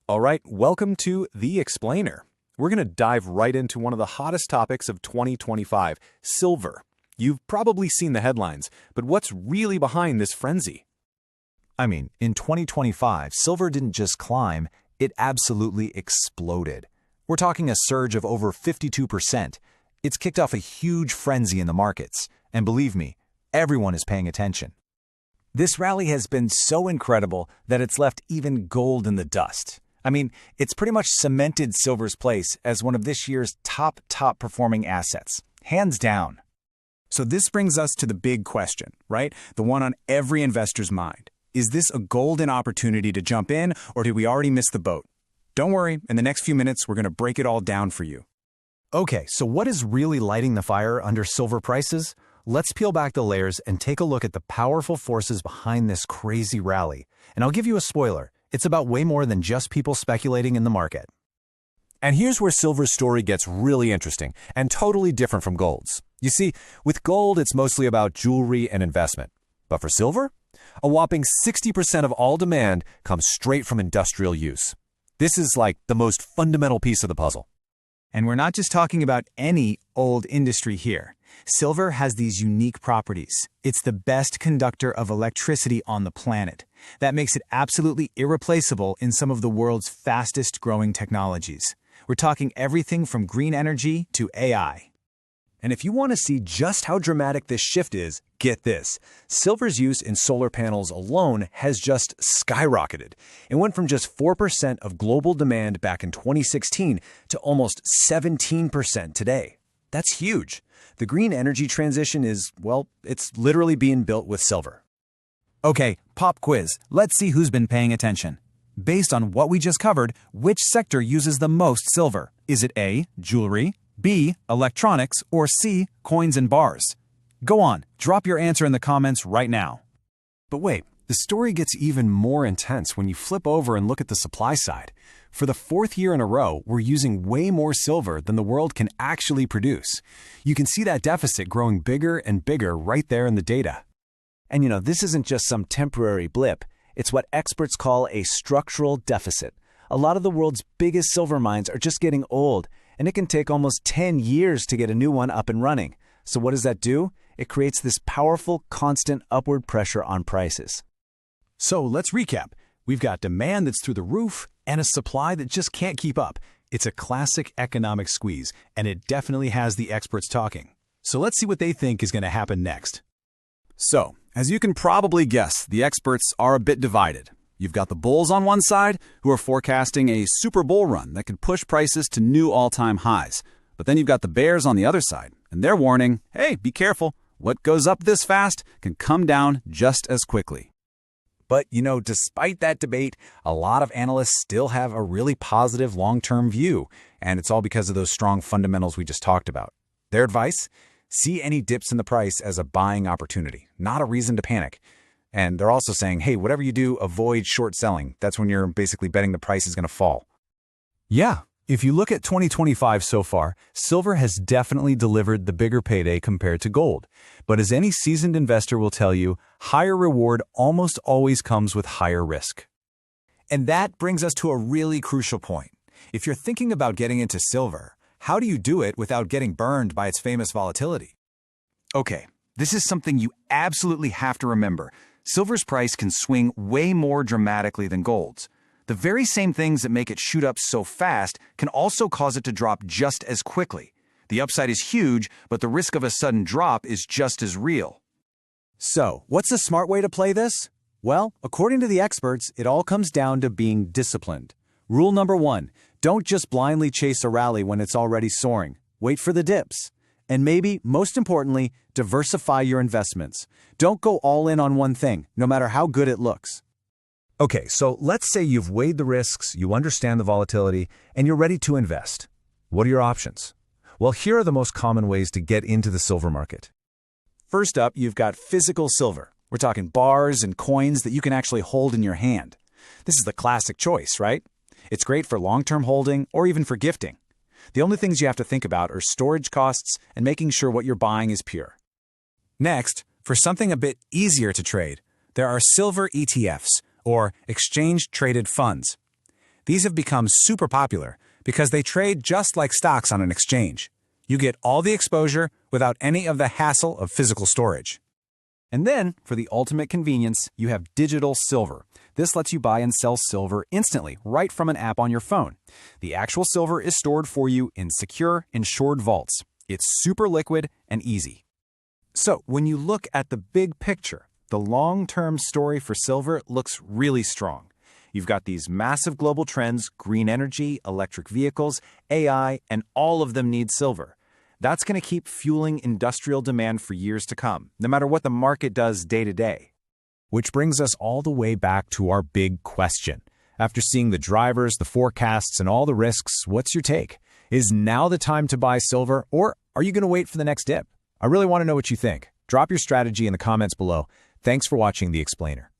All right, welcome to The Explainer. We're going to dive right into one of the hottest topics of 2025, silver. You've probably seen the headlines, but what's really behind this frenzy? In 2025, silver didn't just climb, it absolutely exploded. We're talking a surge of over 52%. It's kicked off a huge frenzy in the markets, and believe me, everyone is paying attention. This rally has been so incredible that it's left even gold in the dust. It's pretty much cemented silver's place as one of this year's top performing assets, hands down. So this brings us to the big question, right? The one on every investor's mind. Is this a golden opportunity to jump in, or did we already miss the boat? Don't worry, in the next few minutes, we're going to break it all down for you. Okay, so what is really lighting the fire under silver prices? Let's peel back the layers and take a look at the powerful forces behind this crazy rally. And I'll give you a spoiler. It's about way more than just people speculating in the market. And here's where silver's story gets really interesting and totally different from gold's. You see, with gold, it's mostly about jewelry and investment. But for silver, a whopping 60% of all demand comes straight from industrial use. This is like the most fundamental piece of the puzzle. And we're not just talking about any old industry here. Silver has these unique properties. It's the best conductor of electricity on the planet. That makes it absolutely irreplaceable in some of the world's fastest growing technologies. We're talking everything from green energy to AI. And if you want to see just how dramatic this shift is, get this. Silver's use in solar panels alone has just skyrocketed. It went from just 4% of global demand back in 2016 to almost 17% today. That's huge. The green energy transition is, well, it's literally being built with silver. Okay, pop quiz. Let's see who's been paying attention. Based on what we just covered, which sector uses the most silver? Is it A, jewelry, B, electronics, or C, coins and bars? Go on, drop your answer in the comments right now. But wait, the story gets even more intense when you flip over and look at the supply side. For the fourth year in a row, we're using way more silver than the world can actually produce. You can see that deficit growing bigger and bigger right there in the data. And this isn't just some temporary blip. It's what experts call a structural deficit. A lot of the world's biggest silver mines are just getting old, and it can take almost 10 years to get a new one up and running. So what does that do? It creates this powerful, constant upward pressure on prices. So let's recap. We've got demand that's through the roof and a supply that just can't keep up. It's a classic economic squeeze, and it definitely has the experts talking. So let's see what they think is going to happen next. So, as you can probably guess, the experts are a bit divided. You've got the bulls on one side, who are forecasting a super bull run that could push prices to new all-time highs. But then you've got the bears on the other side, and they're warning, hey, be careful. What goes up this fast can come down just as quickly. But, despite that debate, a lot of analysts still have a really positive long-term view, and it's all because of those strong fundamentals we just talked about. Their advice? See any dips in the price as a buying opportunity, not a reason to panic. And they're also saying, hey, whatever you do, avoid short selling. That's when you're basically betting the price is going to fall. Yeah, if you look at 2025 so far, silver has definitely delivered the bigger payday compared to gold. But as any seasoned investor will tell you, higher reward almost always comes with higher risk. And that brings us to a really crucial point. If you're thinking about getting into silver, how do you do it without getting burned by its famous volatility? Okay, this is something you absolutely have to remember. Silver's price can swing way more dramatically than gold's. The very same things that make it shoot up so fast can also cause it to drop just as quickly. The upside is huge, but the risk of a sudden drop is just as real. So, what's the smart way to play this? Well, according to the experts, it all comes down to being disciplined. Rule number 1, don't just blindly chase a rally when it's already soaring. Wait for the dips. And maybe, most importantly, diversify your investments. Don't go all in on one thing, no matter how good it looks. Okay, so let's say you've weighed the risks, you understand the volatility, and you're ready to invest. What are your options? Well, here are the most common ways to get into the silver market. First up, you've got physical silver. We're talking bars and coins that you can actually hold in your hand. This is the classic choice, right? It's great for long-term holding or even for gifting. The only things you have to think about are storage costs and making sure what you're buying is pure. Next, for something a bit easier to trade, there are silver ETFs, or exchange-traded funds. These have become super popular because they trade just like stocks on an exchange. You get all the exposure without any of the hassle of physical storage. And then, for the ultimate convenience, you have digital silver. This lets you buy and sell silver instantly, right from an app on your phone. The actual silver is stored for you in secure, insured vaults. It's super liquid and easy. So, when you look at the big picture, the long-term story for silver looks really strong. You've got these massive global trends: green energy, electric vehicles, AI, and all of them need silver. That's going to keep fueling industrial demand for years to come, no matter what the market does day to day. Which brings us all the way back to our big question. After seeing the drivers, the forecasts, and all the risks, what's your take? Is now the time to buy silver, or are you going to wait for the next dip? I really want to know what you think. Drop your strategy in the comments below. Thanks for watching The Explainer.